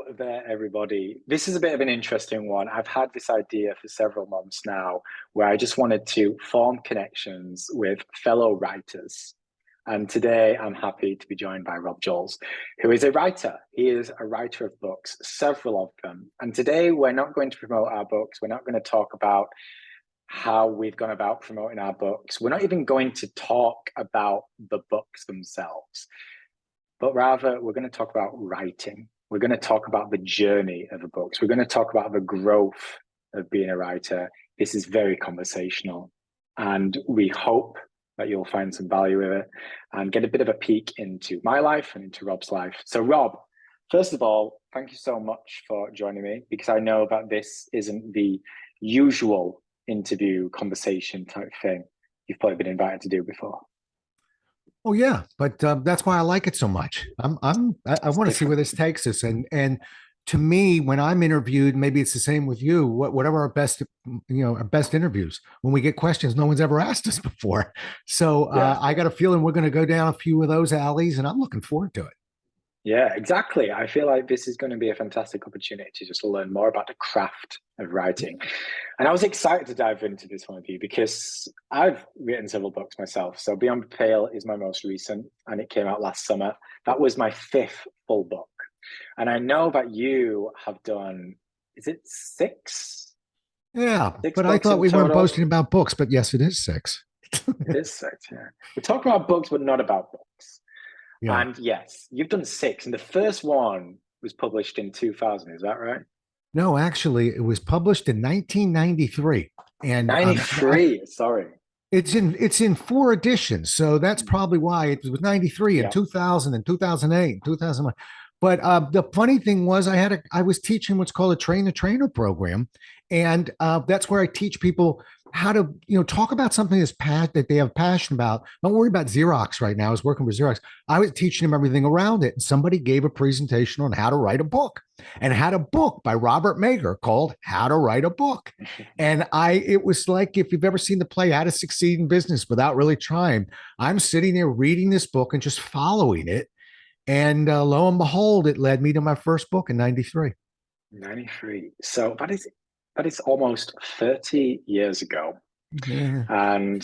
Hello there, everybody. This is a bit of an interesting one. I've had this idea for several months now where I just wanted to form connections with fellow writers. And today I'm happy to be joined by Rob Jolles, who is a writer. He is a writer of books, several of them. And today we're not going to promote our books. We're not going to talk about how we've gone about promoting our books. We're not even going to talk about the books themselves, but rather we're going to talk about writing. We're going to talk about the journey of the books. We're going to talk about the growth of being a writer. This is very conversational, and we hope that you'll find some value in it and get a bit of a peek into my life and into Rob's life. So Rob, first of all, thank you so much for joining me, because I know that this isn't the usual interview conversation type thing you've probably been invited to do before. Oh yeah, but that's why I like it so much. I want to see where this takes us. And to me, when I'm interviewed, maybe it's the same with you. Whatever our best, our best interviews. When we get questions, no one's ever asked us before. So I got a feeling we're going to go down a few of those alleys, and I'm looking forward to it. Yeah, exactly. I feel like this is going to be a fantastic opportunity to just learn more about the craft of writing. And I was excited to dive into this one with you because I've written several books myself. So Beyond Pale is my most recent, and it came out last summer. That was my fifth full book. And I know that you have done, is it six? Yeah, Six but I books thought in we weren't total? boasting about books, but yes, it is six. It is six, yeah. We're talking about books, but not about books. Yeah. And yes, you've done six, and the first one was published in 2000. Is that right? No, actually, it was published in 1993, and 93. Sorry. it's in four editions, so that's probably why it was 93 and Yeah. 2000 and 2008 and 2001. But the funny thing was, I was teaching what's called a train the trainer program, and that's where I teach people how to talk about something that they have passion about. Don't worry about Xerox right now. I was working with Xerox. I was teaching them everything around it, and somebody gave a presentation on how to write a book, and had a book by Robert Mager called How to Write a Book. And it was like, if you've ever seen the play How to Succeed in Business Without Really Trying, I'm sitting there reading this book and just following it. And lo and behold, it led me to my first book in 93. 93. So that is almost 30 years ago. Yeah. And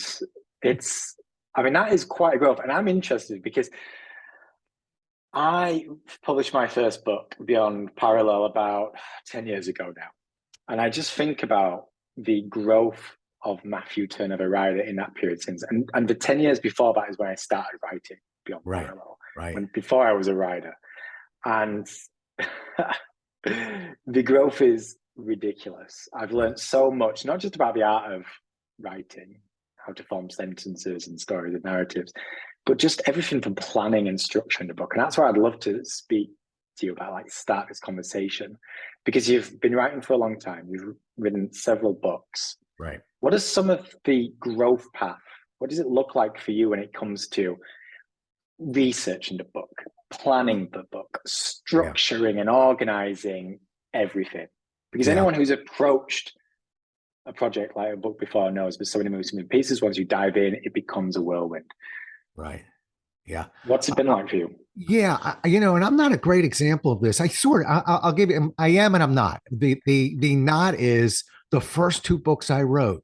that is quite a growth. And I'm interested because I published my first book, Beyond Parallel, about 10 years ago now. And I just think about the growth of Matthew Turner, the writer, in that period since. And the 10 years before that is when I started writing Beyond Parallel. Right. Before I was a writer. And the growth is ridiculous. I've learned so much, not just about the art of writing, how to form sentences and stories and narratives, but just everything from planning and structuring the book. And that's why I'd love to speak to you about, like, start this conversation, because you've been writing for a long time. You've written several books. Right. What is some of the growth path? What does it look like for you when it comes to researching the book, planning the book, structuring and organizing everything? Because anyone who's approached a project like a book before knows there's so many moving pieces. Once you dive in, it becomes a whirlwind. Right. Yeah. What's it been like for you? Yeah, and I'm not a great example of this. I'll give you. I am, and I'm not. The not is the first two books I wrote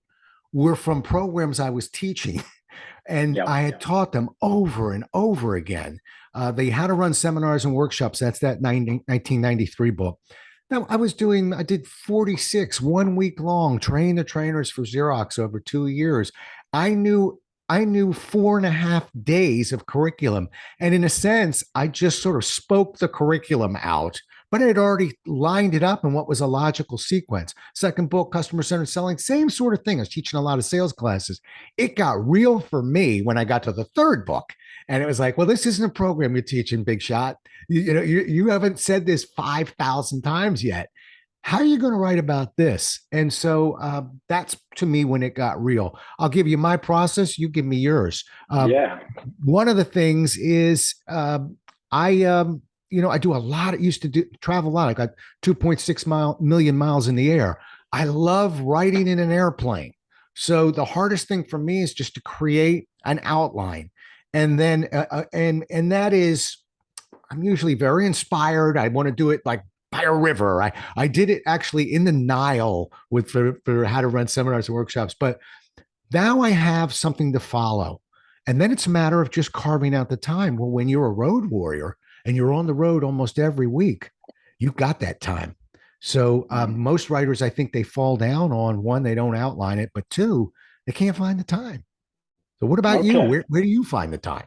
were from programs I was teaching, and I had taught them over and over again. They had to run seminars and workshops. That's that 1993 book. Now I did 46 1 week long train the trainers for Xerox over 2 years. I knew 4.5 days of curriculum. And in a sense, I just sort of spoke the curriculum out, but I had already lined it up in what was a logical sequence. Second book, customer-centered selling, same sort of thing. I was teaching a lot of sales classes. It got real for me when I got to the third book. And it was like, well, this isn't a program you're teaching, big shot. You haven't said this 5,000 times yet. How are you going to write about this? And so that's, to me, when it got real. I'll give you my process. You give me yours. One of the things is I do a lot. I used to travel a lot. I got 2.6 million miles in the air. I love writing in an airplane. So the hardest thing for me is just to create an outline. And then, and that is, I'm usually very inspired. I want to do it like by a river. I did it actually in the Nile with for how to run seminars and workshops. But now I have something to follow. And then it's a matter of just carving out the time. Well, when you're a road warrior and you're on the road almost every week, you've got that time. So most writers, I think they fall down on one, they don't outline it, but two, they can't find the time. So what about you? Okay. Where do you find the time?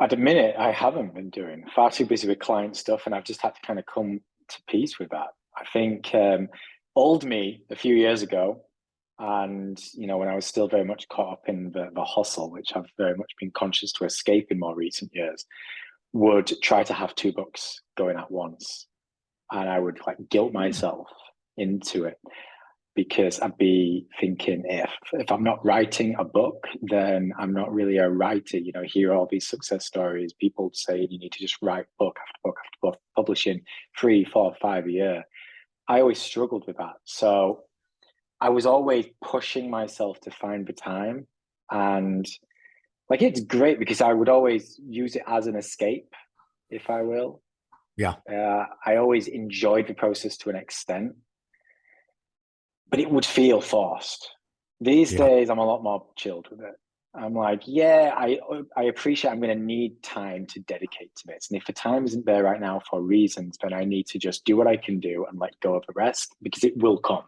At the minute, I haven't been doing far too busy with client stuff, and I've just had to kind of come to peace with that. I think old me a few years ago, and when I was still very much caught up in the hustle, which I've very much been conscious to escape in more recent years, would try to have two books going at once, and I would like guilt myself into it because I'd be thinking if I'm not writing a book, then I'm not really a writer. Hear all these success stories, people saying you need to just write book after book after book, publishing 3, 4, 5 a year. I always struggled with that. So I was always pushing myself to find the time. And like it's great because I would always use it as an escape, if I will. Yeah. I always enjoyed the process to an extent, but it would feel forced. These Yeah. days, I'm a lot more chilled with it. I'm like, yeah, I appreciate I'm going to need time to dedicate to this. And if the time isn't there right now for reasons, then I need to just do what I can do and let go of the rest because it will come.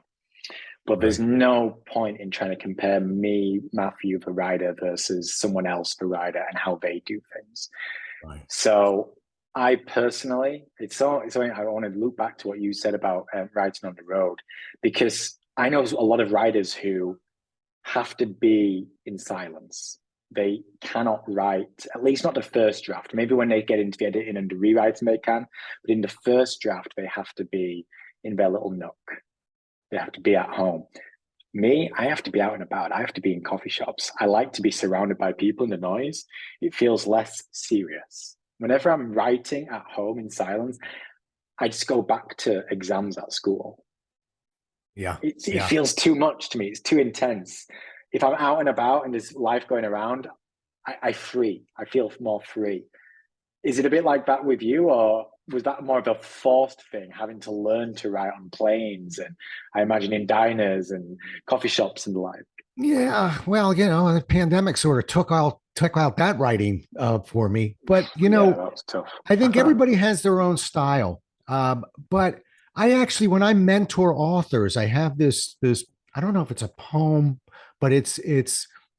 But there's Right. no point in trying to compare me, Matthew, the writer, versus someone else, the writer, and how they do things. Right. So I personally, it's something I want to loop back to what you said about writing on the road, because I know a lot of writers who have to be in silence. They cannot write, at least not the first draft. Maybe when they get into the editing and the rewriting, they can. But in the first draft, they have to be in their little nook. They have to be at home. Me, I have to be out and about. I have to be in coffee shops. I like to be surrounded by people and the noise. It feels less serious. Whenever I'm writing at home in silence, I just go back to exams at school. Yeah. It Yeah. feels too much to me. It's too intense. If I'm out and about and there's life going around, I free. I feel more free. Is it a bit like that with you, or was that more of a forced thing, having to learn to write on planes and I imagine in diners and coffee shops and the like? Yeah, well, the pandemic sort of took out that writing for me. But Yeah, that was tough. I think everybody has their own style. But I actually, when I mentor authors, I have this. I don't know if it's a poem, but it's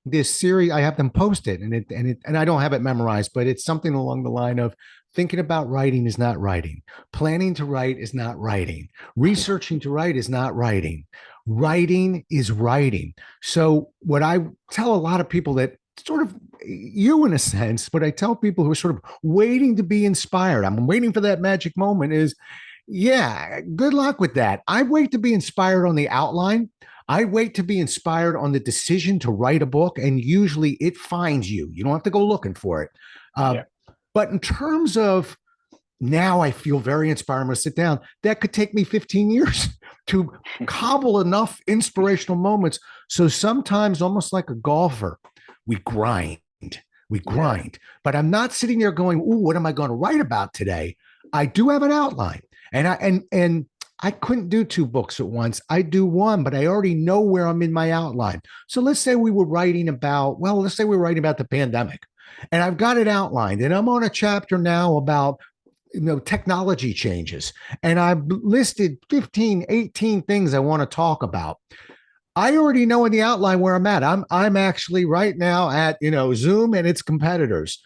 this series. I have them posted, and I don't have it memorized, but it's something along the line of thinking about writing is not writing, planning to write is not writing, researching to write is not writing. Writing is writing. So what I tell a lot of people that sort of you in a sense, but I tell people who are sort of waiting to be inspired, I'm waiting for that magic moment is, yeah, good luck with that. I wait to be inspired on the outline. I wait to be inspired on the decision to write a book, and usually it finds you. You don't have to go looking for it. Uh, Yeah. but in terms of now, I feel very inspired. I'm going to sit down. That could take me 15 years to cobble enough inspirational moments. So sometimes, almost like a golfer, we grind, we Yeah. grind. But I'm not sitting there going, "Ooh, what am I going to write about today?" I do have an outline, and I couldn't do two books at once. I do one, but I already know where I'm in my outline. So let's say we were writing about, well, let's say we were writing about the pandemic, and I've got it outlined, and I'm on a chapter now about technology changes, and I've listed 15, 18 things I want to talk about. I already know in the outline where I'm at. I'm actually right now at Zoom and its competitors.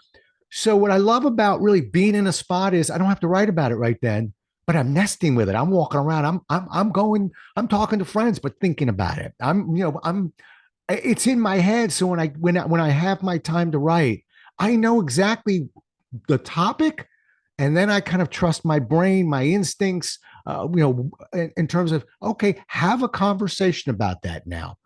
So what I love about really being in a spot is I don't have to write about it right then, but I'm nesting with it. I'm walking around. I'm going. I'm talking to friends, but thinking about it. I'm. It's in my head. So when I have my time to write, I know exactly the topic, and then I kind of trust my brain, my instincts, in terms of, okay, have a conversation about that now.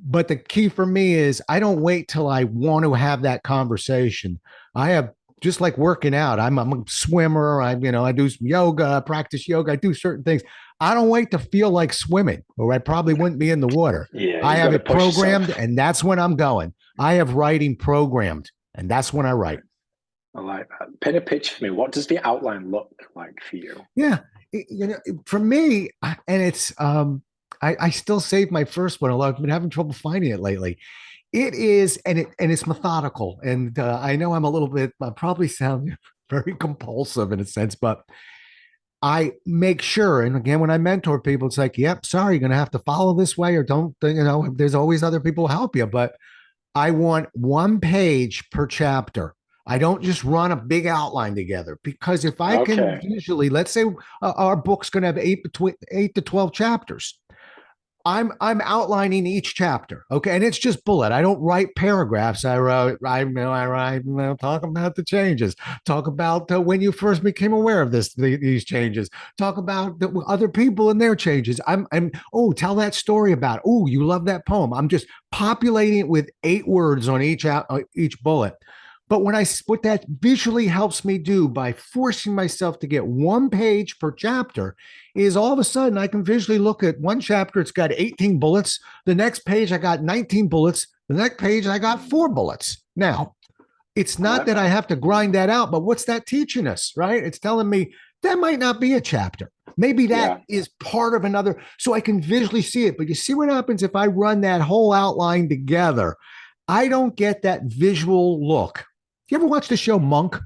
But the key for me is I don't wait till I want to have that conversation. I have, just like working out. I'm a swimmer. I do some yoga, practice yoga. I do certain things. I don't wait to feel like swimming, or I probably wouldn't be in the water. Yeah, I you've got have to it push programmed, yourself. and that's when I'm going. I have writing programmed, and that's when I write. I like that. Paint a picture for me. What does the outline look like for you? Yeah. For me, and it's I still save my first one, although I've been having trouble finding it lately. It is, and it's methodical. And I know I'm a little bit, I probably sound very compulsive in a sense, but I make sure. And again, when I mentor people, it's like, yep, sorry, you're going to have to follow this way, or don't, there's always other people who help you. But I want one page per chapter. I don't just run a big outline together, because if I can Okay. visually, let's say our book's going to have between 8 to 12 chapters. I'm outlining each chapter, okay, and it's just bullet. I don't write paragraphs. I write, talk about the changes, talk about when you first became aware of these changes, talk about the other people and their changes. I'm oh, tell that story about. Oh, you love that poem. I'm just populating it with 8 words on each bullet. But what that visually helps me do by forcing myself to get one page per chapter is all of a sudden I can visually look at one chapter. It's got 18 bullets. The next page, I got 19 bullets. The next page, I got 4 bullets. Now, it's I not like that that. I have to grind that out, but what's that teaching us, right? It's telling me that might not be a chapter. Maybe that Yeah. is part of another, so I can visually see it. But you see what happens if I run that whole outline together? I don't get that visual look. You ever watch the show Monk?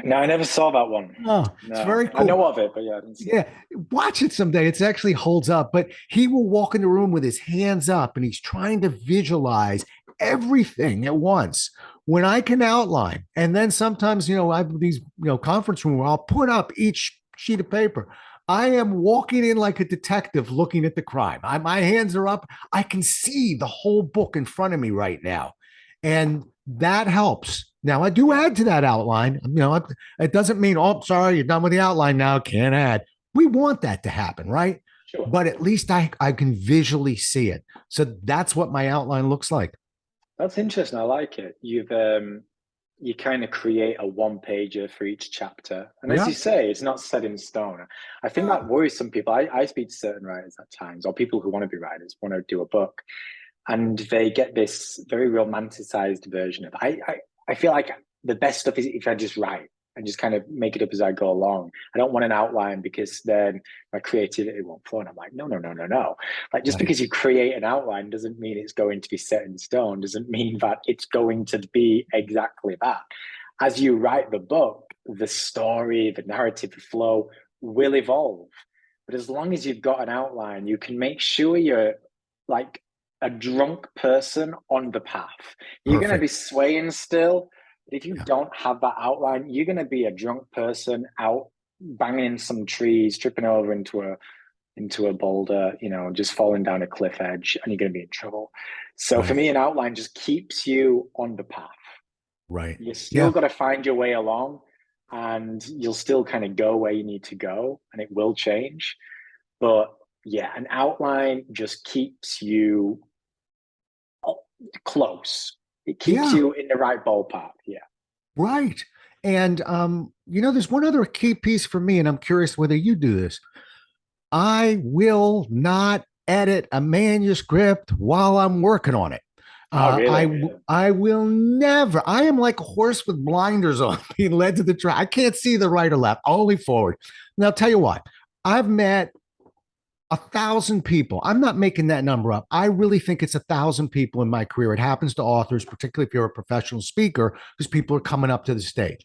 No, I never saw that one. Oh, it's No, very I cool. know of it, but yeah, I didn't see it. Yeah, watch it someday. It actually holds up. But he will walk in the room with his hands up and he's trying to visualize everything at once. When I can outline, and then sometimes, I have these, conference room where I'll put up each sheet of paper. I am walking in like a detective looking at the crime. My hands are up. I can see the whole book in front of me right now. And that helps. Now, I do Yeah, add to that outline. It doesn't mean, oh, sorry, you're done with the outline now, can't add. We want that to happen, right? sure. But at least I can visually see it. So that's what my outline looks like. That's interesting. I like it. You kind of create a one pager for each chapter. And as you Yeah. say, it's not set in stone. I think Yeah. that worries some people. I speak to certain writers at times, or people who want to be writers, want to do a book, and they get this very romanticized version of it. I feel like the best stuff is if I just write and just kind of make it up as I go along. I don't want an outline because then my creativity won't flow. And I'm like, no, no, no, no, no. Like just Right. because you create an outline doesn't mean it's going to be set in stone, doesn't mean that it's going to be exactly that. As you write the book, the story, the narrative, the flow will evolve. But as long as you've got an outline, you can make sure you're like a drunk person on the path. You're going to be Perfect. swaying still, but if you Yeah. don't have that outline, you're going to be a drunk person out banging some trees, tripping over into a boulder, just falling down a cliff edge, and you're going to be in trouble. So for Right. me, an outline just keeps you on the path. Right. You still Yeah. got to find your way along, and you'll still kind of go where you need to go, and it will change. But yeah, an outline just keeps you close. It keeps Yeah. you in the right ballpark. Yeah. Right. And there's one other key piece for me, and I'm curious whether you do this. I will not edit a manuscript while I'm working on it. Oh, Uh, really? I I will never. I am like a horse with blinders on, being led to the track. I can't see the right or left, only forward. Now, I'll tell you what. I've met 1,000 people. I'm not making that number up. I really think it's 1,000 people in my career. It happens to authors, particularly if you're a professional speaker, because people are coming up to the stage.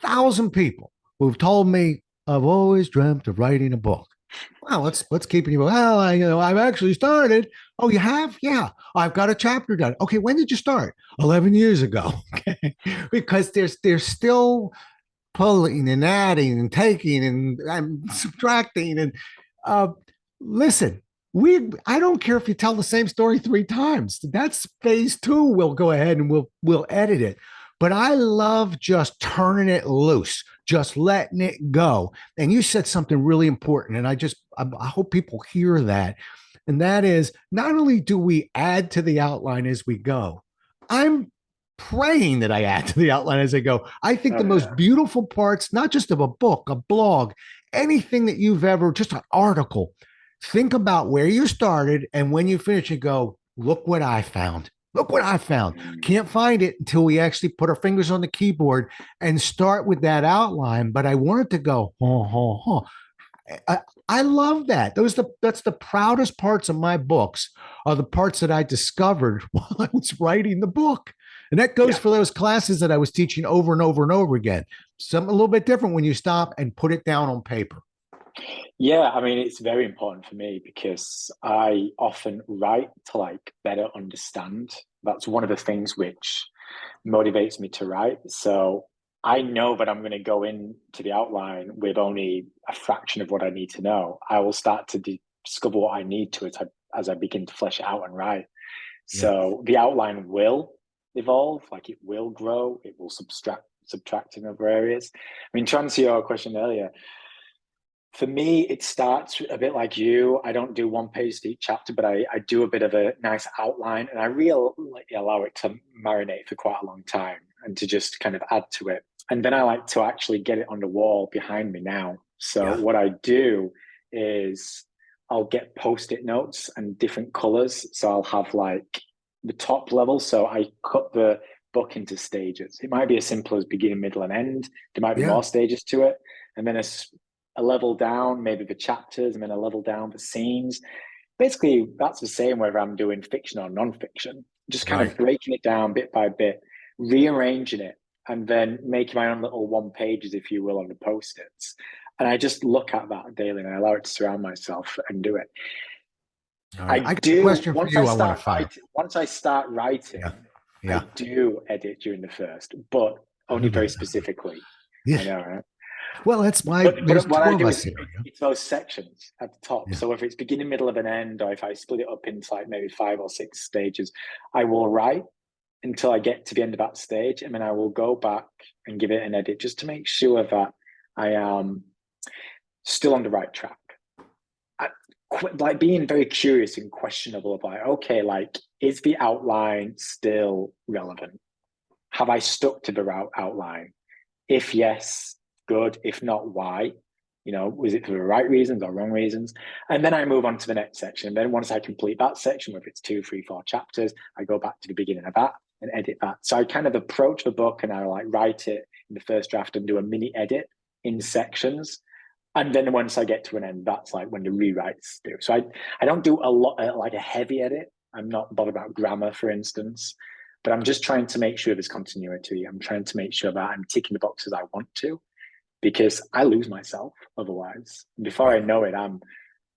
1,000 people who've told me I've always dreamt of writing a book. Well, let's keep it. Well, I've actually started. Oh, you have? Yeah, I've got a chapter done. Okay, when did you start? 11 years ago. Okay, because there's still pulling and adding and taking and subtracting and uh, listen. I don't care if you tell the same story 3 times. That's phase two. We'll go ahead and we'll edit it. But I love just turning it loose, just letting it go. And you said something really important, and I hope people hear that. And that is, not only do we add to the outline as we go, I'm praying that I add to the outline as I go. I think the Oh, most yeah. beautiful parts, not just of a book, a blog, anything that you've ever, just an article, think about where you started, and when you finish, you go, look what I found. Look what I found. Mm. Can't find it until we actually put our fingers on the keyboard and start with that outline. But I wanted to go, oh, oh, oh. I, I love that. That's the proudest parts of my books are the parts that I discovered while I was writing the book. And that goes Yeah. for those classes that I was teaching over and over and over again. Something a little bit different when you stop and put it down on paper. Yeah, I mean, it's very important for me because I often write to like better understand. That's one of the things which motivates me to write. So I know that I'm going to go into the outline with only a fraction of what I need to know. I will start to discover what I need to as I begin to flesh it out and write. Yeah. So the outline will evolve, like it will grow, it will subtract in other areas. I mean, to answer your question earlier, for me, it starts a bit like you. I don't do one page to each chapter, but I do a bit of a nice outline and I really allow it to marinate for quite a long time and to just kind of add to it. And then I like to actually get it on the wall behind me now. So Yeah. what I do is I'll get post-it notes and different colors. So I'll have like the top level. So I cut the book into stages. It might be as simple as beginning, middle, and end. There might be Yeah. more stages to it. And then a level down, maybe the chapters, and then a level down the scenes. Basically, that's the same whether I'm doing fiction or non-fiction. Just kind of Right. breaking it down bit by bit, rearranging it, and then making my own little one pages, if you will, on the post-its. And I just look at that daily and I allow it to surround myself and do it. All right. I I got a do question for you I want to fire. once I start Yeah. writing, I Yeah. do edit during the first, but only very specifically. Yeah. I know, right? Well, that's why there's But what two I of do us is here. it's those sections at the top. Yeah. So if it's beginning, middle, of an end, or if I split it up into like maybe 5 or 6 stages, I will write until I get to the end of that stage, and then I will go back and give it an edit just to make sure that I am still on the right track. I, like being very curious and questionable about, okay, like is the outline still relevant? Have I stuck to the outline? If yes, good. If not, why? You know, was it for the right reasons or wrong reasons? And then I move on to the next section. Then once I complete that section, whether it's 2, 3, 4 chapters, I go back to the beginning of that and edit that. So I kind of approach the book and I like write it in the first draft and do a mini edit in sections. And then once I get to an end, that's like when the rewrites do. So I don't do a lot like a heavy edit. I'm not bothered about grammar, for instance, but I'm just trying to make sure there's continuity. I'm trying to make sure that I'm ticking the boxes I want to, because I lose myself otherwise. Before I Right. know it, I'm,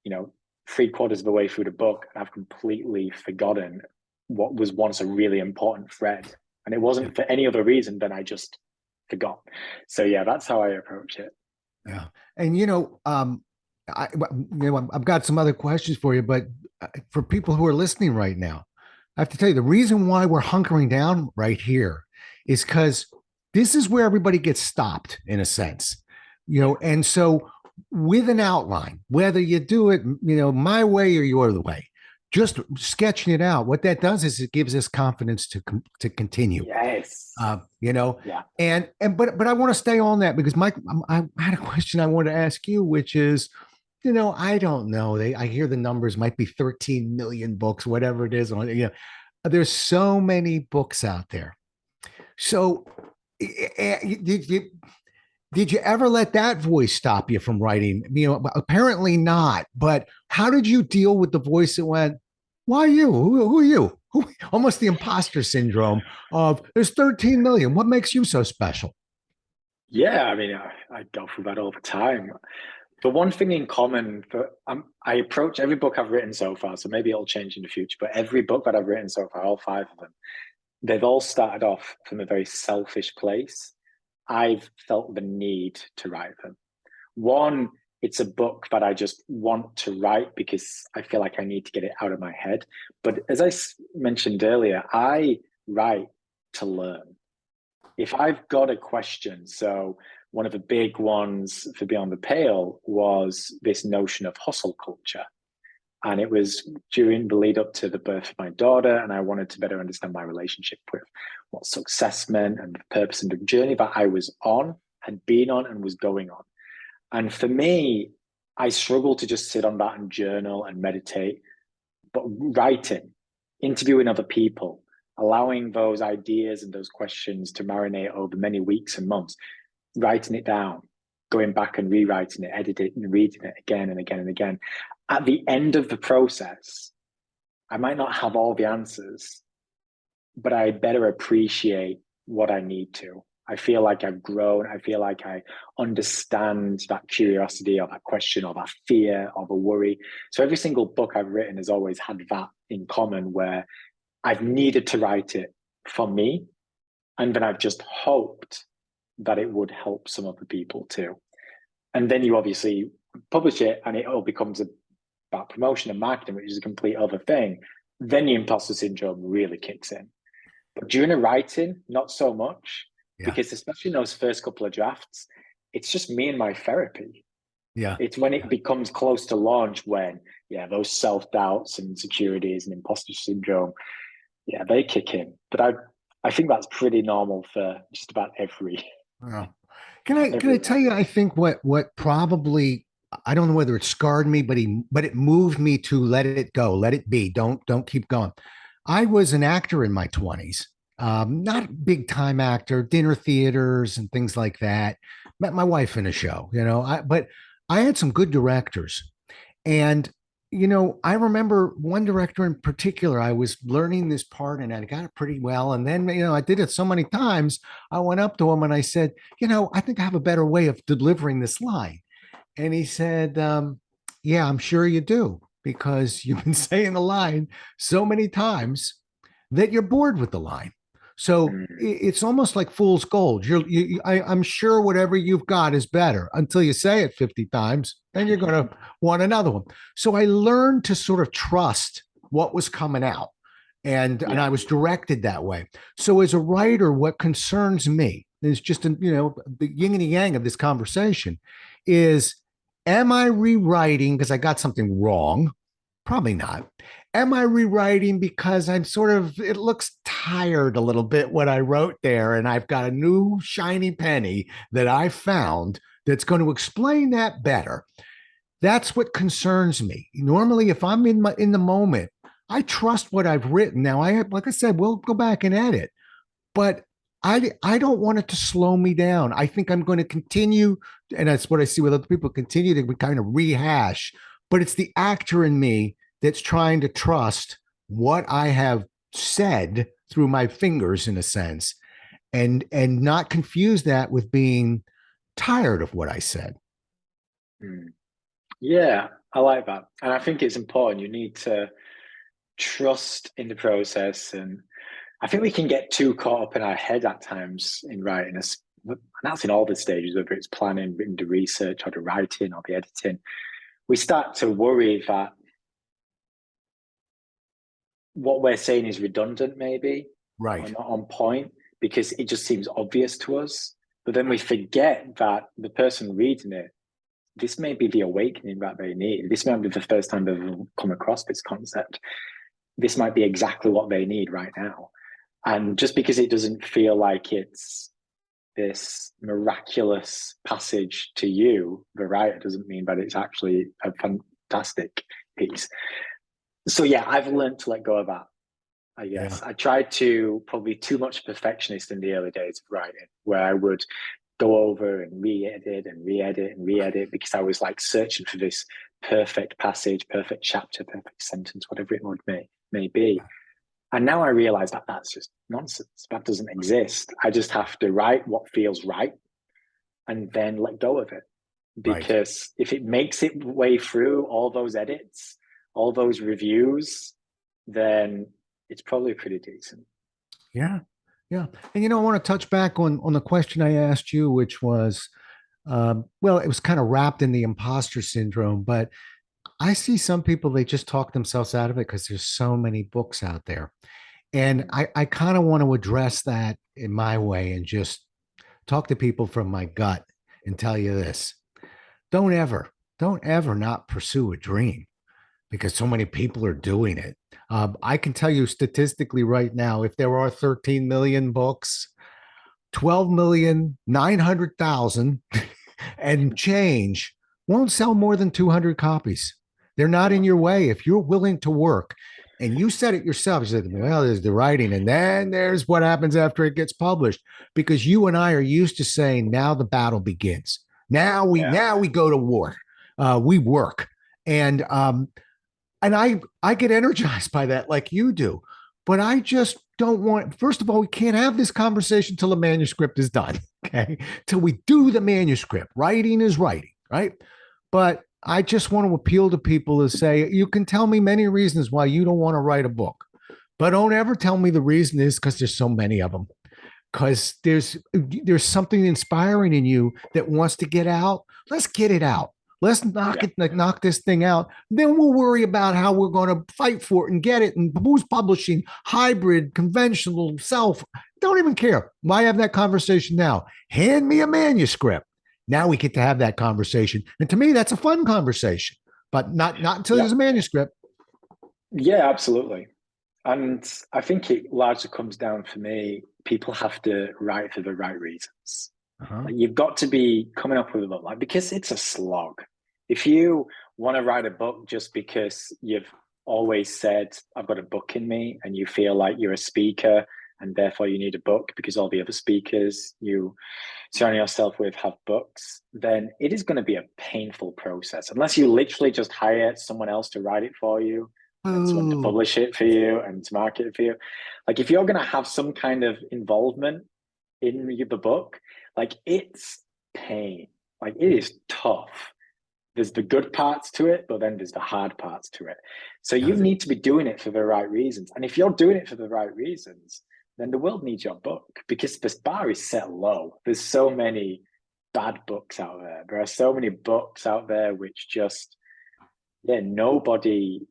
you know, 3/4 of the way through the book and I've completely forgotten what was once a really important thread. And it Yeah. wasn't for any other reason than I just forgot. So yeah, that's how I approach it. Yeah. And I've got some other questions for you, but for people who are listening right now, I have to tell you the reason why we're hunkering down right here is because this is where everybody gets stopped in a sense, and so with an outline, whether you do it, my way or your way, just sketching it out, what that does is it gives us confidence to continue. Yes. uh, you know, Yeah. but I want to stay on that because Mike, I had a question I want to ask you, which is, I don't know. I hear the numbers might be 13 million books, whatever it is. There's so many books out there. So, did you ever let that voice stop you from writing? Apparently not. But how did you deal with the voice that went, "Why you? Who are you?" Almost the imposter syndrome of there's 13 million. What makes you so special? Yeah, I mean, I go through that all the time. The one thing in common for I approach every book I've written so far, so maybe it'll change in the future, but every book that I've written so far, all 5 of them, they've all started off from a very selfish place. I've felt the need to write them. One, it's a book that I just want to write because I feel like I need to get it out of my head. But as I mentioned earlier, I write to learn. If I've got a question, so one of the big ones for Beyond the Pale was this notion of hustle culture. And it was during the lead up to the birth of my daughter, and I wanted to better understand my relationship with what success meant and the purpose and the journey that I was on, had been on, and was going on. And for me, I struggle to just sit on that and journal and meditate, but writing, interviewing other people, allowing those ideas and those questions to marinate over many weeks and months, writing it down. going back and rewriting it, editing it, and reading it again and again and again. At the end of the process, I might not have all the answers, but I better appreciate what I need to. I feel like I've grown. I feel like I understand that curiosity or that question or that fear or the worry. So every single book I've written has always had that in common, where I've needed to write it for me. And then I've just hoped that it would help some other people too. And then you obviously publish it and it all becomes about promotion and marketing, which is a complete other thing. Then the imposter syndrome really kicks in. But during the writing, not so much, because especially in those first couple of drafts, it's just me and my therapy. Yeah. It's when it becomes close to launch when, those self-doubts and insecurities and imposter syndrome, they kick in. But I think that's pretty normal for just about every. Wow. Can I tell you, I think what probably, I don't know whether it scarred me, but it moved me to let it go, let it be. Don't keep going. I was an actor in my 20s, not a big time actor, dinner theaters and things like that. Met my wife in a show, but I had some good directors. And, I remember one director in particular, I was learning this part and I got it pretty well. And then, I did it so many times. I went up to him and I said, I think I have a better way of delivering this line. And he said, yeah, I'm sure you do, because you've been saying the line so many times that you're bored with the line. So it's almost like fool's gold. I'm sure whatever you've got is better until you say it 50 times, then you're going to want another one. So I learned to sort of trust what was coming out, and I was directed that way. So as a writer, what concerns me is just, the yin and the yang of this conversation is, am I rewriting because I got something wrong? Probably not. Am I rewriting because it looks tired a little bit what I wrote there, and I've got a new shiny penny that I found that's going to explain that better? That's what concerns me. Normally, if I'm in the moment, I trust what I've written. Now, like I said, we'll go back and edit, but I don't want it to slow me down. I think I'm going to continue, and that's what I see with other people, continue to kind of rehash, but it's the actor in me that's trying to trust what I have said through my fingers, in a sense, and not confuse that with being tired of what I said. Yeah, I like that. And I think it's important. You need to trust in the process. And I think we can get too caught up in our head at times in writing, and that's in all the stages, whether it's planning, the research, or the writing, or the editing. We start to worry that what we're saying is redundant, maybe, right, or not on point, because it just seems obvious to us. But then we forget that the person reading it, this may be the awakening that they need. This might be the first time they've come across this concept. This might be exactly what they need right now. And just because it doesn't feel like it's this miraculous passage to you, the writer, doesn't mean that it's actually a fantastic piece. So I've learned to let go of that, I guess. I tried to probably too much perfectionist in the early days of writing, where I would go over and re-edit and re-edit and re-edit, because I was like searching for this perfect passage, perfect chapter, perfect sentence, whatever it may be. And now I realize that that's just nonsense. That doesn't exist. I just have to write what feels right and then let go of it. Because if it makes it way through all those edits, all those reviews, then it's probably pretty decent. Yeah. Yeah. And, I want to touch back on the question I asked you, which was, well, it was kind of wrapped in the imposter syndrome, but I see some people, they just talk themselves out of it because there's so many books out there. And I kind of want to address that in my way and just talk to people from my gut and tell you this. Don't ever not pursue a dream because so many people are doing it. I can tell you statistically right now, if there are 13 million books, 12,900,000 and change won't sell more than 200 copies. They're not in your way. If you're willing to work, and you said it yourself, you said, well, there's the writing, and then there's what happens after it gets published, because you and I are used to saying, now the battle begins. Now we go to war. We work. And I get energized by that like you do. But I just don't want, first of all, we can't have this conversation till the manuscript is done. Okay. Till we do the manuscript. Writing is writing, right? But I just want to appeal to people to say, you can tell me many reasons why you don't want to write a book, but don't ever tell me the reason is because there's so many of them. Because there's something inspiring in you that wants to get out. Let's get it out. Let's knock this thing out. Then we'll worry about how we're going to fight for it and get it. And who's publishing, hybrid, conventional, self. Don't even care. Why have that conversation now? Hand me a manuscript. Now we get to have that conversation. And to me, that's a fun conversation, but not until there's a manuscript. Yeah, absolutely. And I think it largely comes down for me, people have to write for the right reasons. Like, you've got to be coming up with a book, like, because it's a slog. If you want to write a book just because you've always said, I've got a book in me, and you feel like you're a speaker and therefore you need a book because all the other speakers you surround yourself with have books, then it is going to be a painful process unless you literally just hire someone else to write it for you and someone to publish it for you and to market it for you. Like, if you're going to have some kind of involvement in the book, like, it's pain. Like, it is tough. There's the good parts to it, but then there's the hard parts to it. So you need to be doing it for the right reasons. And if you're doing it for the right reasons, then the world needs your book, because this bar is set low. There's so many bad books out there. There are so many books out there which just, nobody,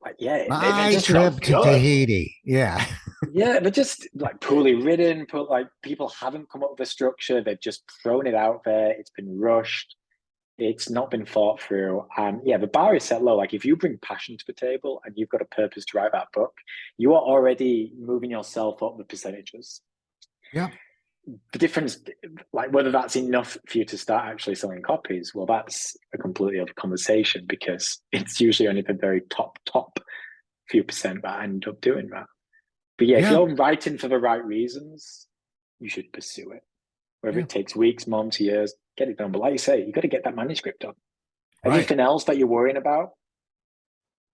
like, they're just trip not to good. Tahiti. Yeah. Yeah, they're just like poorly written. Like, people haven't come up with a structure. They've just thrown it out there. It's been rushed. It's not been thought through. And the bar is set low. Like, if you bring passion to the table and you've got a purpose to write that book, you are already moving yourself up the percentages. Yeah. The difference, like, whether that's enough for you to start actually selling copies, well, that's a completely other conversation, because it's usually only the very top few percent that end up doing that. But if you're writing for the right reasons, you should pursue it. Whether it takes weeks, months, years, get it done. But like you say, you got to get that manuscript done. Right. Everything else that you're worrying about,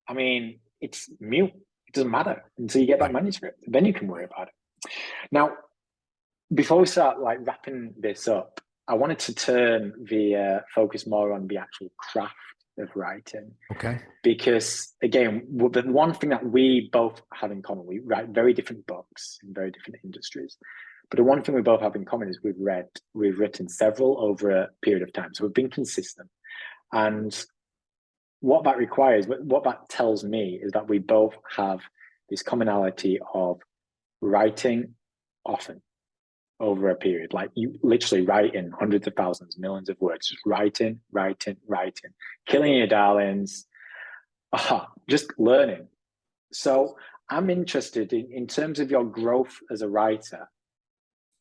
I mean, it's mute. It doesn't matter until you get that manuscript. Then you can worry about it. Now, before we start wrapping this up, I wanted to turn the focus more on the actual craft of writing. Okay. Because, again, the one thing that we both have in common, we write very different books in very different industries. But the one thing we both have in common is we've written several over a period of time. So we've been consistent. And what that requires, what that tells me, is that we both have this commonality of writing often over a period. Like, you literally write in hundreds of thousands, millions of words, just writing, killing your darlings, just learning. So I'm interested in terms of your growth as a writer.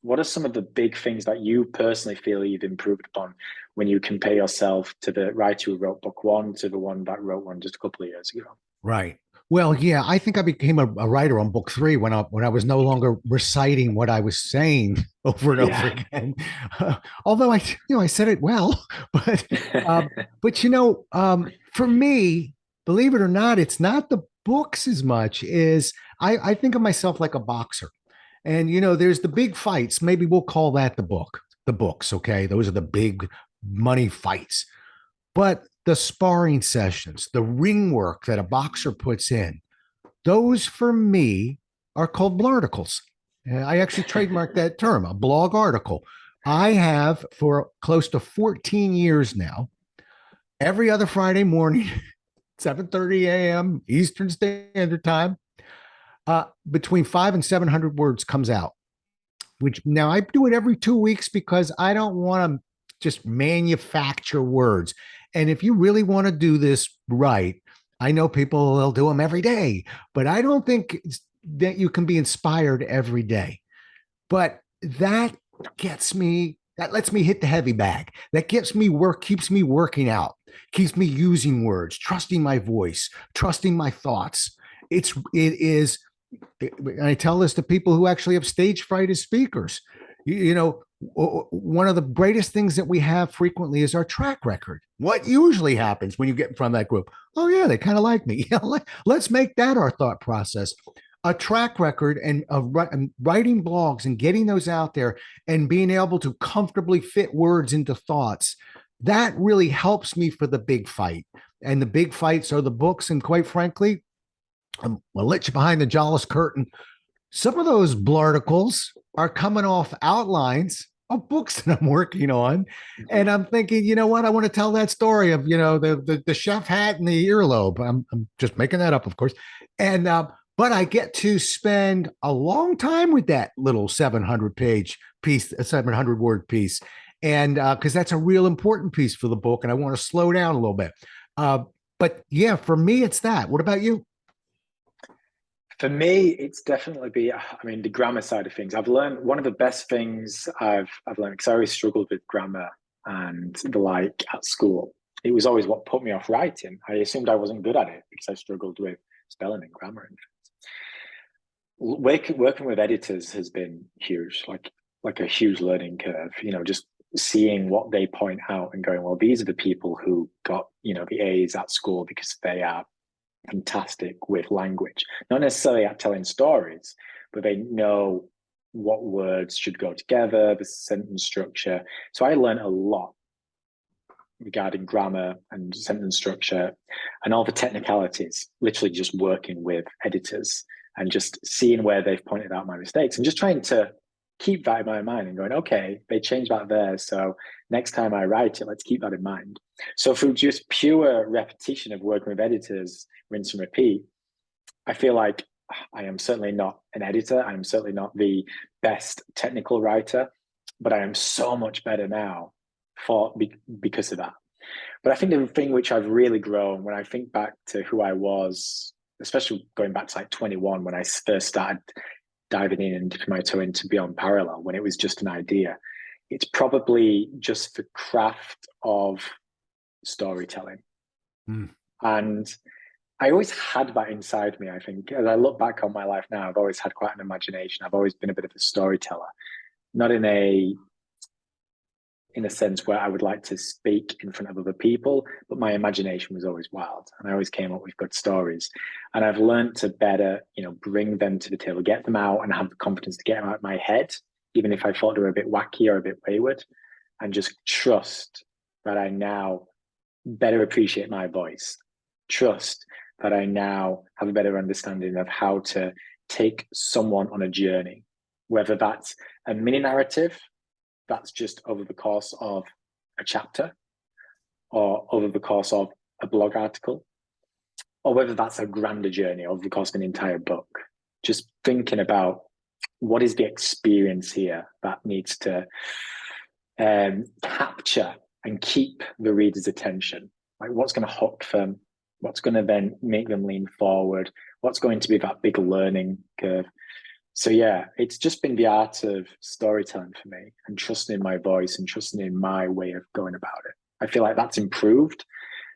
What are some of the big things that you personally feel you've improved upon when you compare yourself to the writer who wrote book one to the one that wrote one just a couple of years ago? Right. Well, yeah, I think I became a writer on book three when I was no longer reciting what I was saying over and over again. Although I said it well, but for me, believe it or not, it's not the books as much as I think of myself like a boxer. And, there's the big fights. Maybe we'll call that the books. Okay. Those are the big money fights. But the sparring sessions, the ring work that a boxer puts in, those for me are called blarticles. I actually trademarked that term, a blog article. I have for close to 14 years now, every other Friday morning, 7:30 a.m. Eastern Standard Time, between 500 and 700 words comes out, which now I do it every 2 weeks because I don't want to just manufacture words. And if you really want to do this right, I know people will do them every day, but I don't think that you can be inspired every day. But that lets me hit the heavy bag. That keeps me working out, keeps me using words, trusting my voice, trusting my thoughts. It is. And I tell this to people who actually have stage fright as speakers. One of the greatest things that we have frequently is our track record. What usually happens when you get in front of that group? Oh, yeah, they kind of like me. Let's make that our thought process. A track record and of writing blogs and getting those out there and being able to comfortably fit words into thoughts, that really helps me for the big fight. And the big fights are the books. And quite frankly, I'll let you behind the Jolles curtain. Some of those blarticles are coming off outlines of books that I'm working on. And I'm thinking, you know what? I want to tell that story of, the chef hat and the earlobe. I'm just making that up, of course. And, but I get to spend a long time with that little 700 page piece, a 700 word piece. And because that's a real important piece for the book. And I want to slow down a little bit. But yeah, for me, it's that. What about you? For me, it's definitely the grammar side of things. I've learned one of the best things I've learned, because I always struggled with grammar and the like at school. It was always what put me off writing. I assumed I wasn't good at it because I struggled with spelling and grammar and things. Working with editors has been huge, like a huge learning curve. Just seeing what they point out and going, well, these are the people who got the A's at school because they are fantastic with language, not necessarily at telling stories, but they know what words should go together, the sentence structure. So I learned a lot regarding grammar and sentence structure and all the technicalities, literally just working with editors and just seeing where they've pointed out my mistakes and just trying to keep that in my mind and going, okay, they changed that there. So next time I write it, let's keep that in mind. So through just pure repetition of working with editors, rinse and repeat, I feel like I am certainly not an editor. I'm certainly not the best technical writer, but I am so much better now because of that. But I think the thing which I've really grown when I think back to who I was, especially going back to like 21, when I first started diving in and dipping my toe into Beyond Parallel, when it was just an idea, it's probably just the craft of storytelling. And I always had that inside me. I think as I look back on my life now, I've always had quite an imagination. I've always been a bit of a storyteller, not in a sense where I would like to speak in front of other people, but my imagination was always wild and I always came up with good stories. And I've learned to better, bring them to the table, get them out and have the confidence to get them out of my head, even if I thought they were a bit wacky or a bit wayward, and just trust that I now better appreciate my voice, trust that I now have a better understanding of how to take someone on a journey, whether that's a mini narrative that's just over the course of a chapter or over the course of a blog article, or whether that's a grander journey over the course of an entire book. Just thinking about what is the experience here that needs to capture and keep the reader's attention. Like what's going to hook them, what's going to then make them lean forward, what's going to be that big learning curve. So yeah, it's just been the art of storytelling for me and trusting in my voice and trusting in my way of going about it. I feel like that's improved,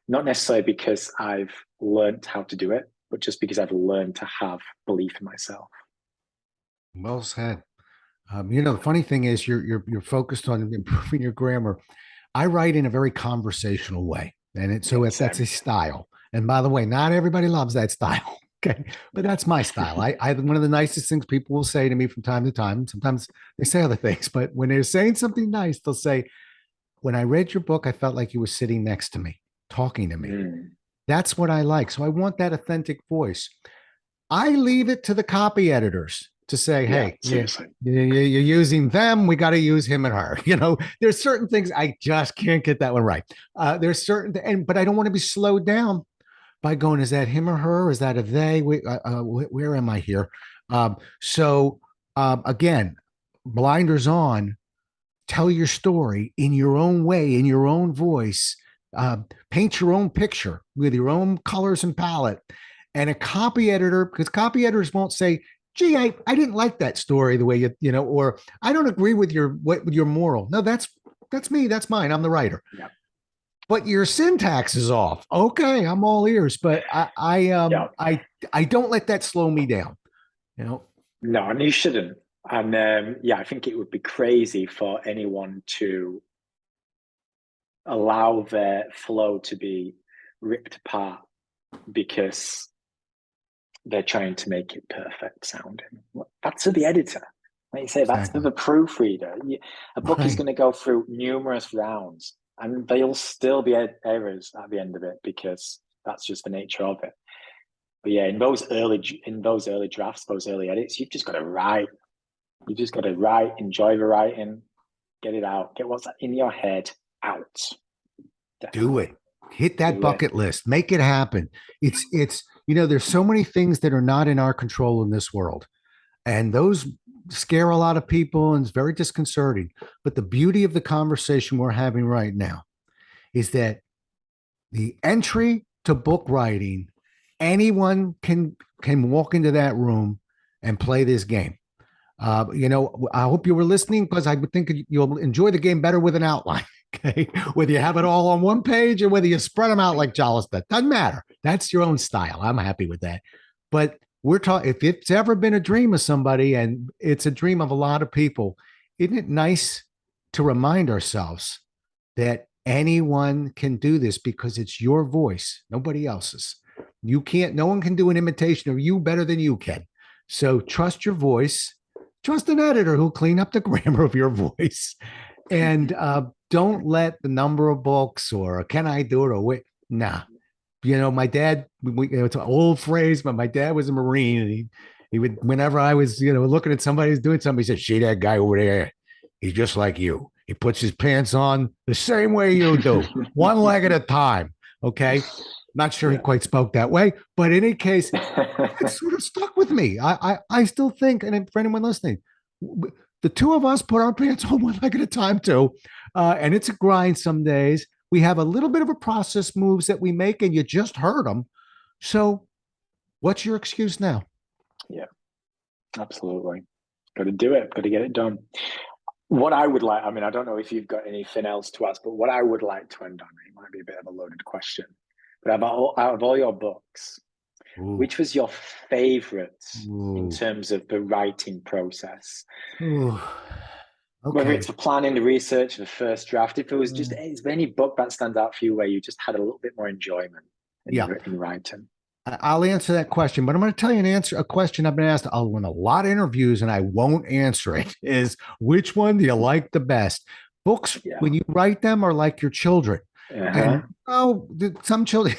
not necessarily because I've learned how to do it, but just because I've learned to have belief in myself. Well said. The funny thing is you're focused on improving your grammar. I write in a very conversational way, and that's a style. And by the way, not everybody loves that style. Okay, but that's my style. I one of the nicest things people will say to me from time to time. Sometimes they say other things, but when they're saying something nice, they'll say, "When I read your book, I felt like you were sitting next to me, talking to me." That's what I like. So I want that authentic voice. I leave it to the copy editors to say, hey, you're using them. We got to use him and her. There's certain things I just can't get that one right. There's but I don't want to be slowed down by going, is that him or her? Is that a they? Where am I here? Again, blinders on, tell your story in your own way, in your own voice, paint your own picture with your own colors and palette. And a copy editor, because copy editors won't say, gee, I didn't like that story the way or I don't agree with your moral. No, that's me. That's mine. I'm the writer. Yeah. But your syntax is off. Okay, I'm all ears. But I don't let that slow me down. No, and you shouldn't. And yeah, I think it would be crazy for anyone to allow their flow to be ripped apart because they're trying to make it perfect sounding. That's for the editor. Like you say, that's for Exactly. the proofreader. A book is Right. going to go through numerous rounds, and there'll still be errors at the end of it because that's just the nature of it. But yeah, in those early drafts, those early edits, you've just got to write. You just got to write, enjoy the writing, get it out, get what's in your head out. Do Definitely it. Hit that do it. bucket list. Make it happen. There's so many things that are not in our control in this world. And those scare a lot of people and it's very disconcerting. But the beauty of the conversation we're having right now is that the entry to book writing, anyone can walk into that room and play this game. I hope you were listening because I would think you'll enjoy the game better with an outline. Okay. Whether you have it all on one page or whether you spread them out like Jolles does, doesn't matter. That's your own style. I'm happy with that. But we're talking, if it's ever been a dream of somebody, and it's a dream of a lot of people, isn't it nice to remind ourselves that anyone can do this because it's your voice, nobody else's? No one can do an imitation of you better than you can. So trust your voice, trust an editor who'll clean up the grammar of your voice, and don't let the number of books or can I do it or wait. Nah. My dad, it's an old phrase, but my dad was a Marine, and he would, whenever I was, looking at somebody who's doing something, he said, "See that guy over there? He's just like you. He puts his pants on the same way you do, one leg at a time." Okay. Not sure he Yeah. quite spoke that way, but in any case, it sort of stuck with me. I still think, and for anyone listening, the two of us put our pants on one leg at a time too, and it's a grind some days. We have a little bit of a process moves that we make, and you just heard them. So, what's your excuse now? Yeah, absolutely. Got to do it. Got to get it done. What I would like, I mean, I don't know if you've got anything else to ask, but what I would like to end on, it might be a bit of a loaded question, but out of all your books, Ooh, which was your favorite in ooh, terms of the writing process? ooh. Whether Okay. it's the planning, the research, the first draft, if it was just, is there any book that stands out for you where you just had a little bit more enjoyment Yeah, in writing? I'll answer that question, but I'm going to tell you a question I've been asked in a lot of interviews, and I won't answer it. Is which one do you like the best? Books, Yeah. when you write them, are like your children, Uh-huh. and some children,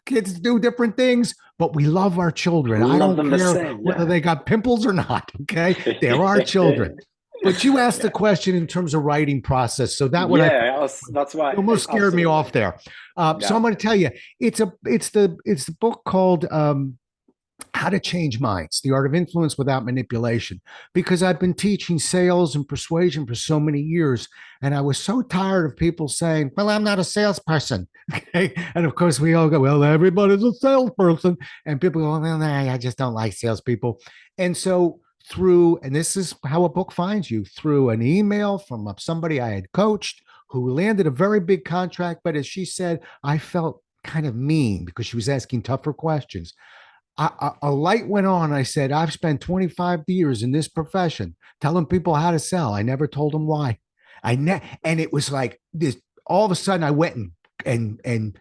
kids do different things, but we love our children. I Love don't them the care same. whether Yeah. they got pimples or not. Okay. They're our children. But you asked the Yeah. question in terms of writing process. So that one Yeah. That's why. almost scared me Absolutely. off there. So Yeah. I'm going to tell you, it's the book called How to Change Minds, The Art of Influence Without Manipulation, because I've been teaching sales and persuasion for so many years. And I was so tired of people saying, well, I'm not a salesperson. Okay. And of course, we all go, well, everybody's a salesperson. And people go, well, nah, I just don't like salespeople. And so, and this is how a book finds you, through an email from somebody I had coached who landed a very big contract. But as she said, I felt kind of mean because she was asking tougher questions. A light went on. I said, I've spent 25 years in this profession telling people how to sell. I never told them why. And it was like this. All of a sudden, I went and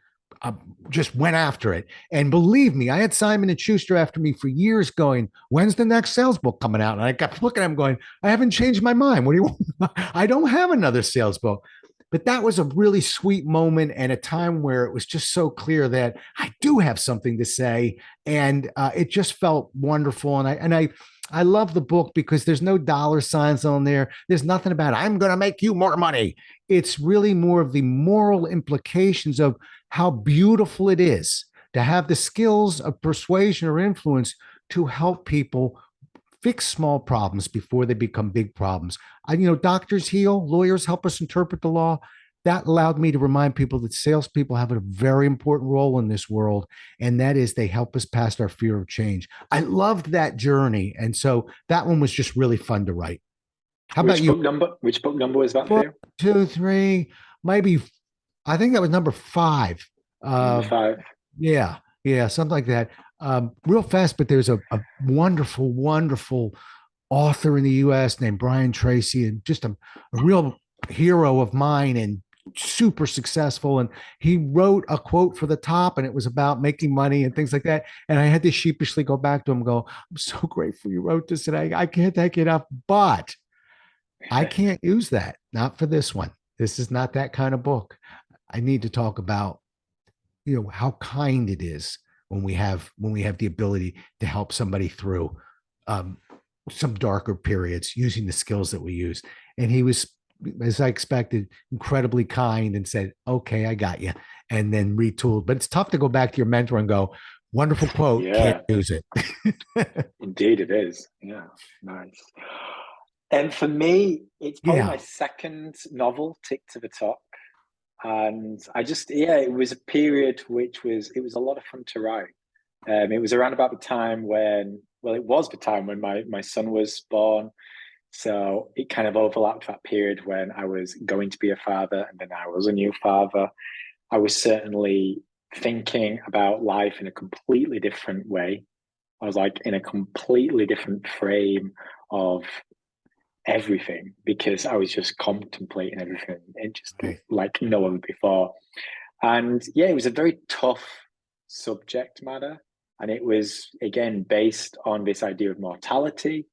just went after it. And believe me, I had Simon and Schuster after me for years, going, "When's the next sales book coming out?" And I kept looking at him, going, "I haven't changed my mind. What do you want?" I don't have another sales book. But that was a really sweet moment and a time where it was just so clear that I do have something to say, and it just felt wonderful. And I love the book because there's no dollar signs on there. There's nothing about I'm going to make you more money. It's really more of the moral implications of how beautiful it is to have the skills of persuasion or influence to help people fix small problems before they become big problems. Doctors heal, lawyers help us interpret the law. That allowed me to remind people that salespeople have a very important role in this world, and that is they help us past our fear of change. I loved that journey, and so that one was just really fun to write. How about Which you? book number? Which book number was that for One, you? two, three, maybe. I think that was number five. Number Uh, five. yeah, yeah, something like that. Real fast, but there's a wonderful, wonderful author in the US named Brian Tracy, and just a real hero of mine and super successful. And he wrote a quote for the top, and it was about making money and things like that. And I had to sheepishly go back to him and go, I'm so grateful you wrote this, and I can't thank you enough, but I can't use that. Not for this one. This is not that kind of book. I need to talk about, how kind it is when we have the ability to help somebody through um, some darker periods using the skills that we use. And he was, as I expected, incredibly kind and said, okay, I got you. And then retooled. But it's tough to go back to your mentor and go, wonderful quote, can't Yeah, use it. indeed it is. Yeah, nice. And for me, it's probably my Yeah. second novel, Tick to the Top. And I just, yeah, it was a period it was a lot of fun to write. It was around about the time when, well, it was the time when my son was born. So it kind of overlapped that period when I was going to be a father and then I was a new father. I was certainly thinking about life in a completely different way. I was like in a completely different frame of everything because I was just contemplating everything and just Right. like no one before. And yeah, it was a very tough subject matter. And it was, again, based on this idea of mortality.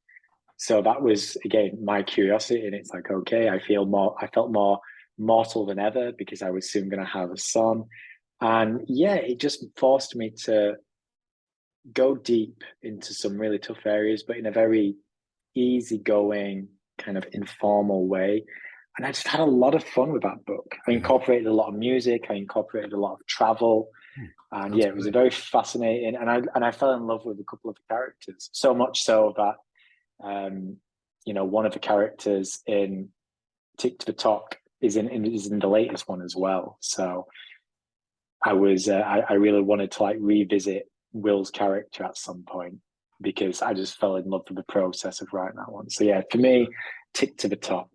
So that was, again, my curiosity. And it's like, okay, I felt more mortal than ever because I was soon going to have a son. And yeah, it just forced me to go deep into some really tough areas, but in a very easygoing, kind of informal way. And I just had a lot of fun with that book. I Yeah. incorporated a lot of music, I incorporated a lot of travel. And Sounds yeah, it was a good. very fascinating. And I fell in love with a couple of the characters, so much so that um, one of the characters in Tick to the Talk is in the latest one as well. So I really wanted to like revisit Will's character at some point because I just fell in love with the process of writing that one. So yeah, for me, Tick to the Talk.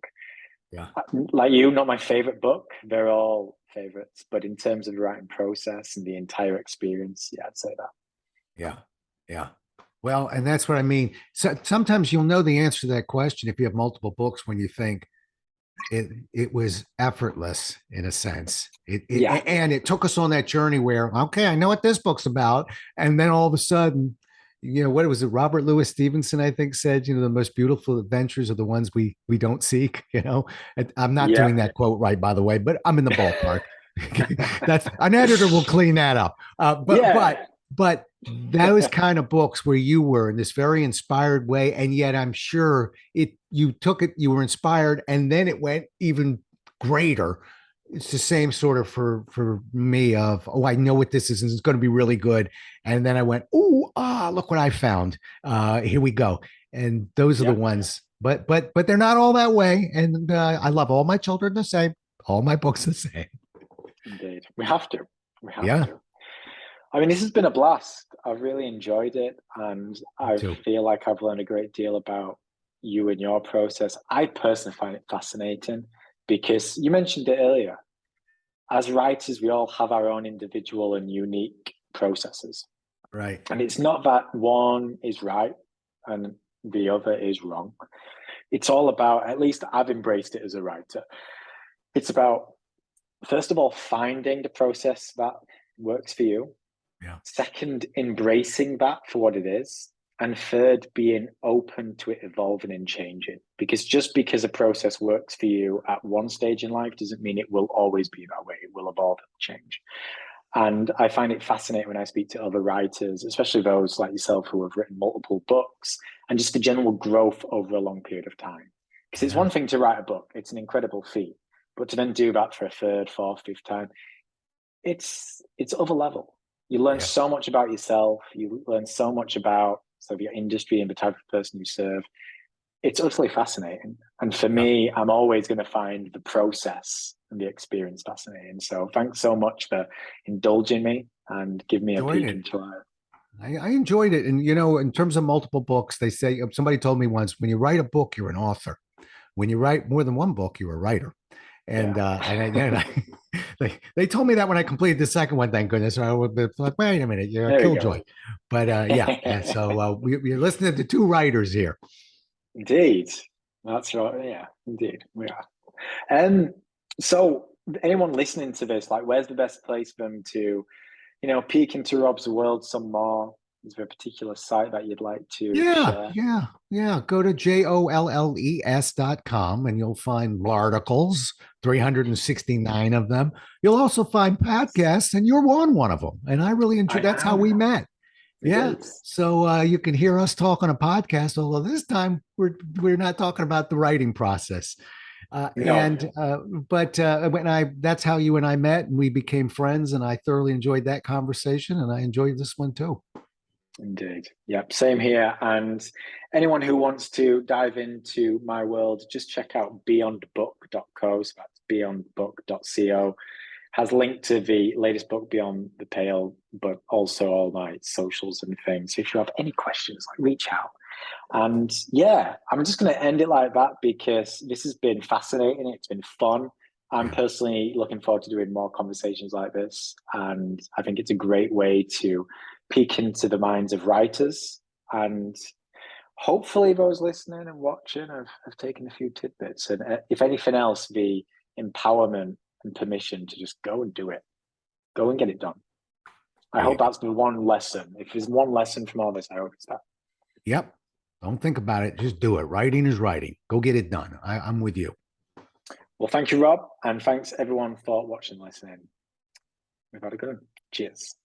Yeah. Like you, not my favorite book. They're all favorites, but in terms of the writing process and the entire experience, yeah, I'd say that. Yeah. Yeah. Well, and that's what I mean. So sometimes you'll know the answer to that question if you have multiple books when you think it was effortless in a sense. Yeah, And it took us on that journey where, okay, I know what this book's about. And then all of a sudden, what was it? Robert Louis Stevenson, I think, said, the most beautiful adventures are the ones we don't seek. And I'm not yeah. doing that quote right, by the way, but I'm in the ballpark. That's an editor will clean that up. Yeah, But those kind of books where you were in this very inspired way, and yet I'm sure you took it, you were inspired, and then it went even greater. It's the same sort of for me of, oh, I know what this is, and it's going to be really good. And then I went, oh, look what I found. Here we go. And those are the yeah, ones, but they're not all that way. And I love all my children the same, all my books the same. indeed. We have to. We have Yeah, to. I mean, this has been a blast. I've really enjoyed it, and me I too. feel like I've learned a great deal about you and your process. I personally find it fascinating because you mentioned it earlier. As writers, we all have our own individual and unique processes. Right. And it's not that one is right and the other is wrong. It's all about, at least I've embraced it as a writer. It's about, first of all, finding the process that works for you. Yeah. Second, embracing that for what it is. And third, being open to it evolving and changing. Because just because a process works for you at one stage in life doesn't mean it will always be that way. It will evolve and change. And I find it fascinating when I speak to other writers, especially those like yourself who have written multiple books, and just the general growth over a long period of time. Because it's Yeah. one thing to write a book, it's an incredible feat. But to then do that for a third, fourth, fifth time, it's other level. You learn Yeah. so much about yourself. You learn so much about sort of your industry and the type of person you serve. It's utterly fascinating. And for Yeah. me, I'm always going to find the process and the experience fascinating. So thanks so much for indulging me and giving me a Enjoyed peek it. into life. I enjoyed it. And, in terms of multiple books, they say somebody told me once when you write a book, you're an author. When you write more than one book, you're a writer. Yeah. They told me that when I completed the second one, thank goodness. I would be like, wait a minute, you're a There we killjoy. go. But yeah. So we're listening to two writers here. Indeed. That's right. Yeah, indeed. We are. Um, so anyone listening to this, like, where's the best place for them to, peek into Rob's world some more? Is there a particular site that you'd like to Yeah, share? yeah. Go to JOLLES.com and you'll find articles, 369 of them. You'll also find podcasts, and you're on one of them. And I really enjoy I that's how we am. met. Yeah. Indeed. So you can hear us talk on a podcast, although this time we're not talking about the writing process. No, But when I that's how you and I met, and we became friends, and I thoroughly enjoyed that conversation, and I enjoyed this one too. indeed. Yep, same here. And anyone who wants to dive into my world, just check out beyondbook.co. So that's beyondbook.co. Has linked to the latest book, Beyond the Pale, but also all my socials and things. So if you have any questions, like, reach out. And yeah, I'm just going to end it like that because this has been fascinating. It's been fun. I'm Yeah. personally looking forward to doing more conversations like this. And I think it's a great way to peek into the minds of writers. And hopefully, those listening and watching have taken a few tidbits. And if anything else, the empowerment and permission to just go and do it, go and get it done. I There you hope go. that's the one lesson. If there's one lesson from all this, I hope it's that. Yep. Don't think about it. Just do it. Writing is writing. Go get it done. I'm with you. Well, thank you, Rob, and thanks everyone for watching and listening. We've had a good one. Cheers.